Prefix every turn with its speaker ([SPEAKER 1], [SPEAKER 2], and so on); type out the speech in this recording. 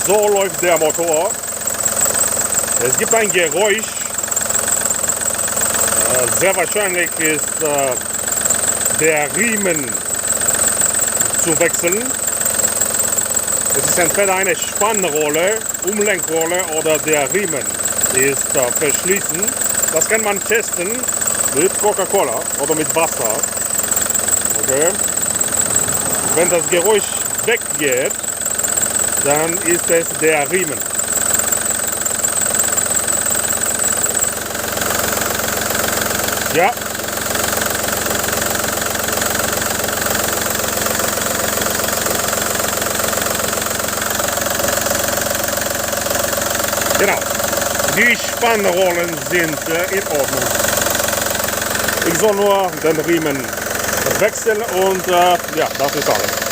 [SPEAKER 1] So läuft der Motor. Es gibt ein Geräusch. Sehr wahrscheinlich ist der Riemen zu wechseln. Es ist entweder eine Spannrolle, Umlenkrolle oder der Riemen ist verschließen. Das kann man testen mit Coca-Cola oder mit Wasser. Okay. Wenn das Geräusch weggeht, dann ist es der Riemen. Ja. Genau. Die Spannrollen sind in Ordnung. Ich soll nur den Riemen wechseln und ja, das ist alles.